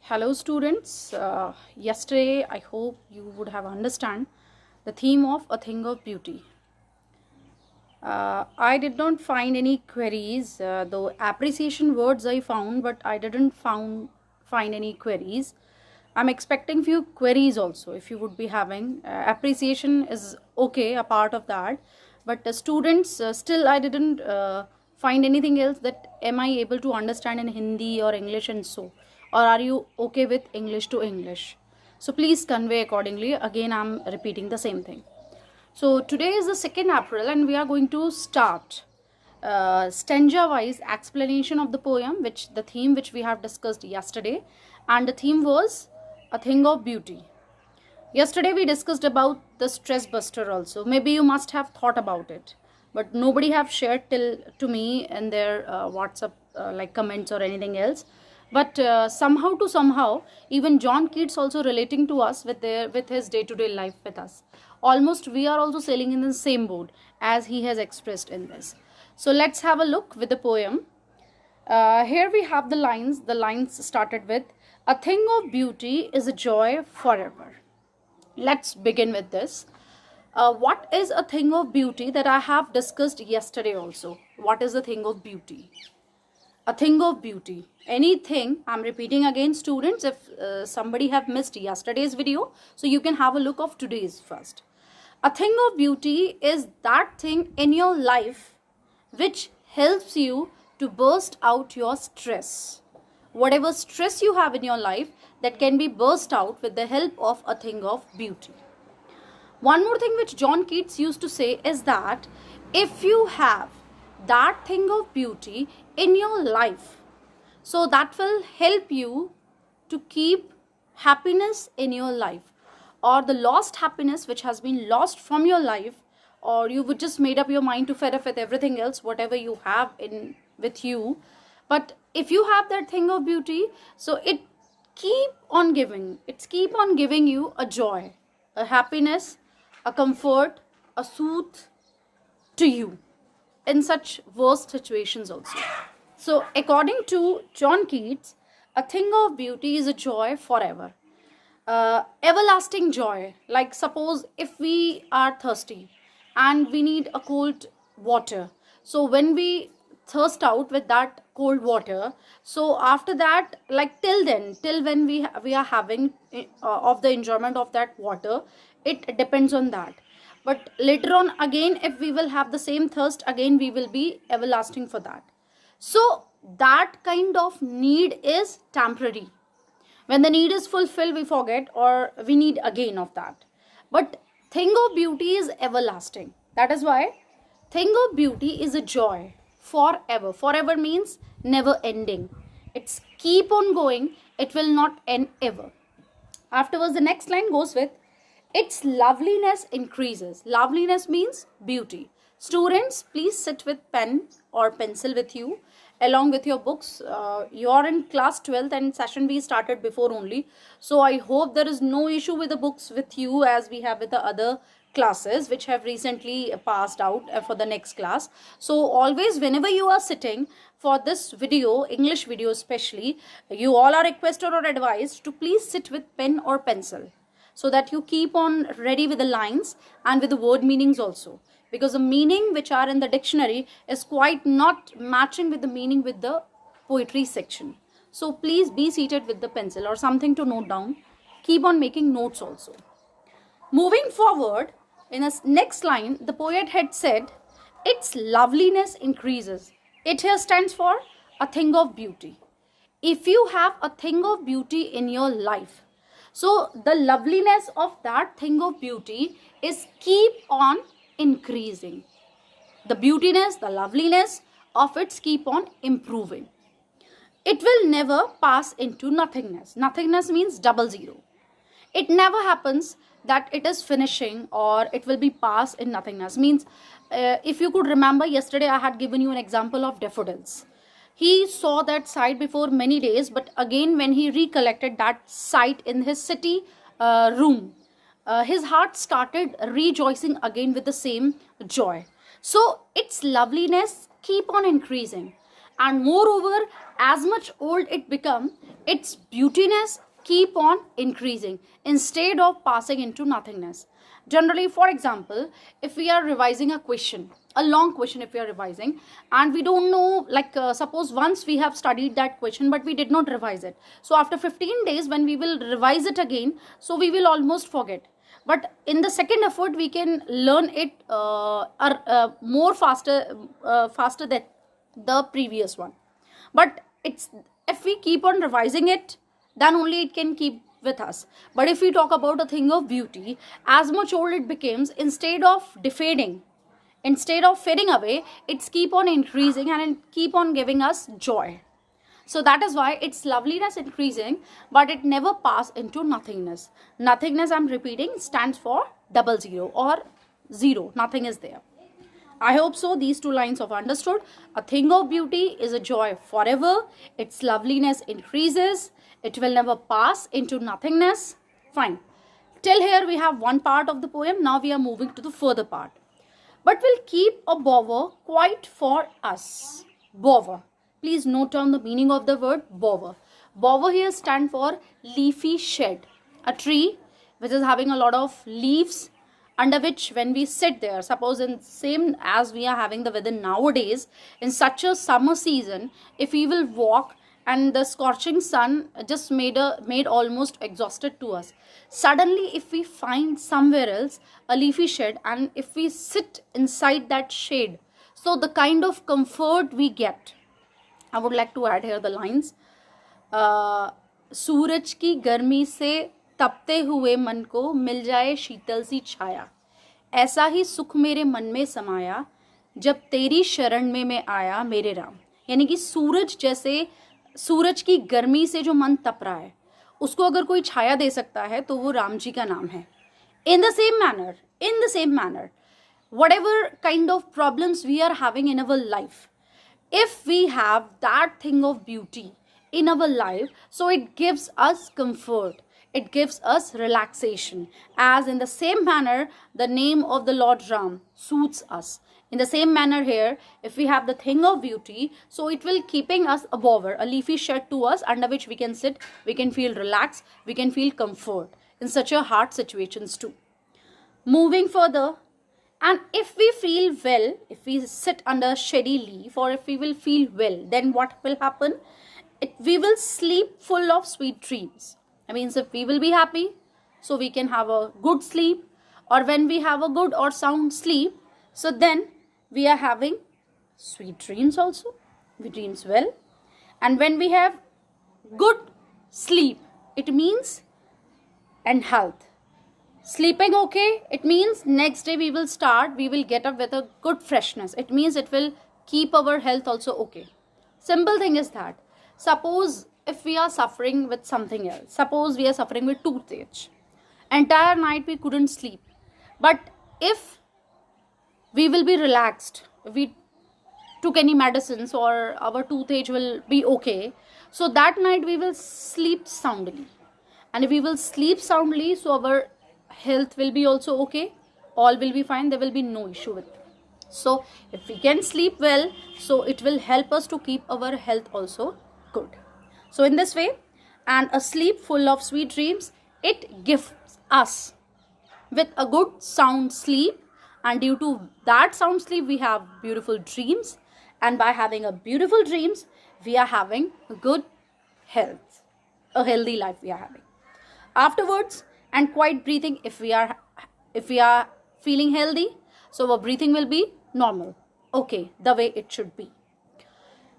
Hello students, yesterday I hope you would have understand the theme of a thing of beauty. I did not find any queries, though appreciation words I found, but I didn't find any queries. I'm expecting few queries also if you would be having. Appreciation is okay, a part of that, but students still I didn't find anything else that am I able to understand in Hindi or English and so, or are you okay with English to English? So please convey accordingly. Again, I'm repeating the same thing. So today is the 2nd April and we are going to start stanza wise explanation of the poem, which the theme which we have discussed yesterday, and the theme was a thing of beauty. Yesterday we discussed about the stress buster also. Maybe you must have thought about it, but nobody have shared till to me in their WhatsApp like comments or anything else. But somehow even John Keats also relating to us with his day-to-day life with us. Almost we are also sailing in the same boat as he has expressed in this. So let's have a look with the poem. Here we have the lines. The lines started with, "A thing of beauty is a joy forever." Let's begin with this. What is a thing of beauty that I have discussed yesterday also? What is a thing of beauty? A thing of beauty. Anything, I'm repeating again students, if somebody have missed yesterday's video, so you can have a look of today's first. A thing of beauty is that thing in your life which helps you to burst out your stress. Whatever stress you have in your life, that can be burst out with the help of a thing of beauty. One more thing which John Keats used to say is that if you have that thing of beauty in your life, so that will help you to keep happiness in your life, or the lost happiness which has been lost from your life, or you would just made up your mind to fed up with everything else whatever you have in with you. But if you have that thing of beauty, so it keep on giving you a joy, a happiness, a comfort, a soothe to you in such worst situations also. So according to John Keats, a thing of beauty is a joy forever. Everlasting joy. Like suppose if we are thirsty and we need a cold water, so when we thirst out with that cold water, so after that, like till when we are having of the enjoyment of that water, it depends on that. But later on again, if we will have the same thirst again, we will be everlasting for that. So that kind of need is temporary. When the need is fulfilled, we forget or we need again of that. But thing of beauty is everlasting. That is why thing of beauty is a joy forever. Forever means never ending. It's keep on going. It will not end ever. Afterwards, the next line goes with, its loveliness increases. Loveliness means beauty. Students, please sit with pen or pencil with you along with your books. You are in class 12th and session we started before only. So I hope there is no issue with the books with you as we have with the other classes which have recently passed out for the next class. So always whenever you are sitting for this video, English video especially, you all are requested or advised to please sit with pen or pencil, so that you keep on ready with the lines and with the word meanings also, because the meaning which are in the dictionary is quite not matching with the meaning with the poetry section. So please be seated with the pencil or something to note down. Keep on making notes also. Moving forward, in the next line, the poet had said, its loveliness increases. It here stands for a thing of beauty. If you have a thing of beauty in your life, so the loveliness of that thing of beauty is keep on increasing. The beautiness, the loveliness of it keep on improving. It will never pass into nothingness. Nothingness means double zero. It never happens that it is finishing or it will be passed in nothingness. Means if you could remember, yesterday I had given you an example of daffodils. He saw that sight before many days, but again when he recollected that sight in his city room, his heart started rejoicing again with the same joy. So its loveliness keep on increasing. And moreover, as much old it become, its beautiness keep on increasing instead of passing into nothingness. Generally, for example, if we are revising a question, a long question, if we are revising and we don't know, like suppose once we have studied that question but we did not revise it, so after 15 days when we will revise it again, so we will almost forget. But in the second effort we can learn it more faster than the previous one. But it's, if we keep on revising it, then only it can keep with us. But if we talk about a thing of beauty, as much old it becomes, instead of defading, instead of fading away, it's keep on increasing and it keep on giving us joy. So that is why its loveliness increasing, but it never pass into nothingness. Nothingness, I'm repeating, stands for 00 or zero. Nothing is there. I hope so. These two lines of understood. A thing of beauty is a joy forever. Its loveliness increases. It will never pass into nothingness. Fine. Till here we have one part of the poem. Now we are moving to the further part. But we'll keep a bower quite for us. Bower. Please note down the meaning of the word bower. Bower here stands for leafy shed. A tree which is having a lot of leaves, under which when we sit there, suppose in same as we are having the weather nowadays, in such a summer season, if we will walk and the scorching sun just made almost exhausted to us. Suddenly, if we find somewhere else a leafy shed and if we sit inside that shade, so the kind of comfort we get. I would like to add here the lines. सूरज की गर्मी से तपते हुए मन को मिल जाए शीतल सी छाया, ऐसा ही सुख मेरे मन में समाया जब तेरी शरण में मैं आया मेरे राम. यानी कि सूरज जैसे, सूरज की गर्मी से जो मन तप रहा है उसको अगर कोई छाया दे सकता है तो वो राम जी का नाम है. In the same manner, whatever kind of problems we are having in our life, if we have that thing of beauty in our life, so it gives us comfort, it gives us relaxation. As in the same manner, the name of the Lord Ram suits us. In the same manner here, if we have the thing of beauty, so it will keeping us a bower, a leafy shed to us, under which we can sit, we can feel relaxed, we can feel comfort in such a hard situations too. Moving further, and if we feel well, if we sit under shady leaf, or if we will feel well, then what will happen? We will sleep full of sweet dreams. I mean, if we will be happy, so we can have a good sleep, or when we have a good or sound sleep, so then we are having sweet dreams also. We dreams well. And when we have good sleep, it means and health. Sleeping okay, it means next day we will get up with a good freshness. It means it will keep our health also okay. Simple thing is that, suppose if we are suffering with something else, suppose we are suffering with toothache, entire night we couldn't sleep, but if we will be relaxed, if we took any medicines, or our toothache will be okay, so that night we will sleep soundly. And if we will sleep soundly, so our health will be also okay, all will be fine, there will be no issue with it. So if we can sleep well, so it will help us to keep our health also good. So in this way, and a sleep full of sweet dreams, it gives us with a good sound sleep, and due to that sound sleep we have beautiful dreams, and by having a beautiful dreams we are having a good health, a healthy life we are having. Afterwards, and quiet breathing, if we are feeling healthy, so our breathing will be normal, okay, the way it should be.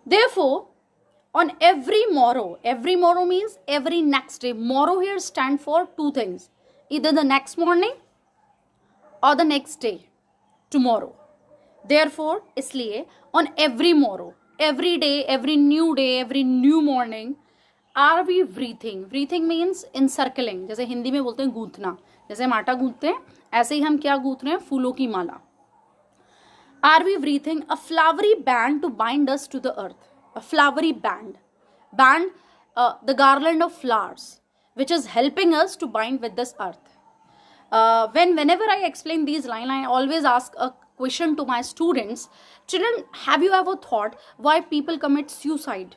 Therefore, on every morrow means every next day. Morrow here stand for two things, either the next morning or the next day, tomorrow. Therefore, इसलिए on every morrow, every day, every new morning, are we breathing? Breathing means encircling. जैसे हिंदी में बोलते हैं गूंथना, जैसे हम आटा गूंथते हैं, ऐसे ही हम क्या गूंथ रहे हैं? फूलों की माला. Are we breathing a flowery band to bind us to the earth? A flowery band, the garland of flowers, which is helping us to bind with this earth. Whenever I explain these lines, I always ask a question to my students. Children, have you ever thought why people commit suicide?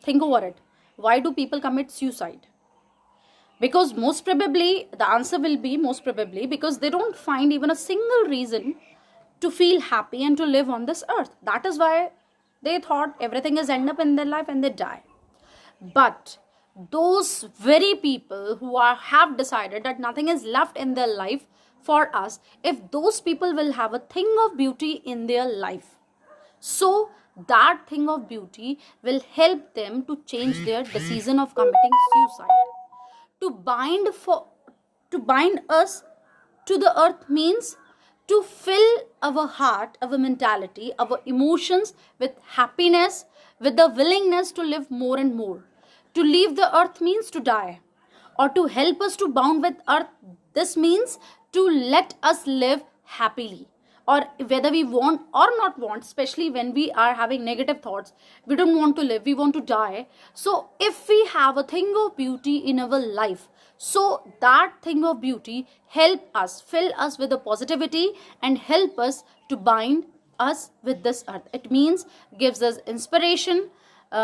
Think over it. Why do people commit suicide? Because most probably, the answer will be most probably because they don't find even a single reason to feel happy and to live on this earth. That is why they thought everything is end up in their life and they die. But those very people who have decided that nothing is left in their life for us, if those people will have a thing of beauty in their life, so that thing of beauty will help them to change their decision of committing suicide. To bind us to the earth means to fill our heart, our mentality, our emotions with happiness, with the willingness to live more and more. To leave the earth means to die, or to help us to bound with earth. This means to let us live happily, or whether we want or not want, especially when we are having negative thoughts, we don't want to live, we want to die. So if we have a thing of beauty in our life, so that thing of beauty help us, fill us with the positivity and help us to bind us with this earth. It means gives us inspiration,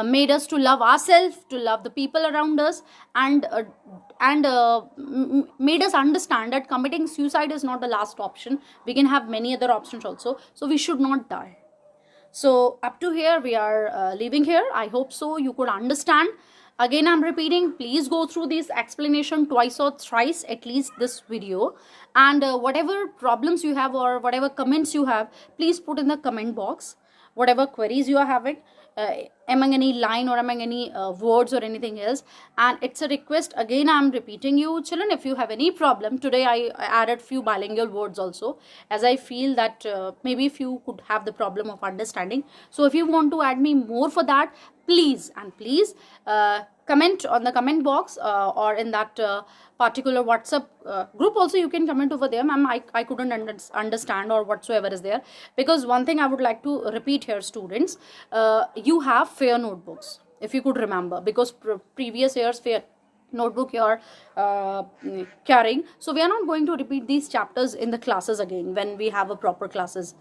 made us to love ourselves, to love the people around us, and made us understand that committing suicide is not the last option. We can have many other options also. So we should not die. So up to here we are leaving here. I hope so you could understand. Again, I'm repeating, please go through this explanation twice or thrice at least this video, and whatever problems you have or whatever comments you have, please put in the comment box. Whatever queries you are having, among any line or among any words or anything else. And it's a request, again I'm repeating you children, if you have any problem, today I added few bilingual words also, as I feel that maybe if you could have the problem of understanding. So if you want to add me more for that, please comment on the comment box, or in that particular WhatsApp group also you can comment over there, ma'am, I couldn't understand or whatsoever is there. Because one thing I would like to repeat here, students, you have fair notebooks, if you could remember, because previous years fair notebook you are carrying. So we are not going to repeat these chapters in the classes again when we have a proper classes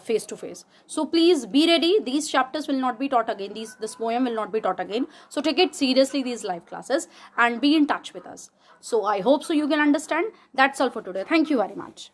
face to face. So please be ready. These chapters will not be taught again. This poem will not be taught again. So take it seriously, these live classes, and be in touch with us. So I hope so you can understand. That's all for today. Thank you very much.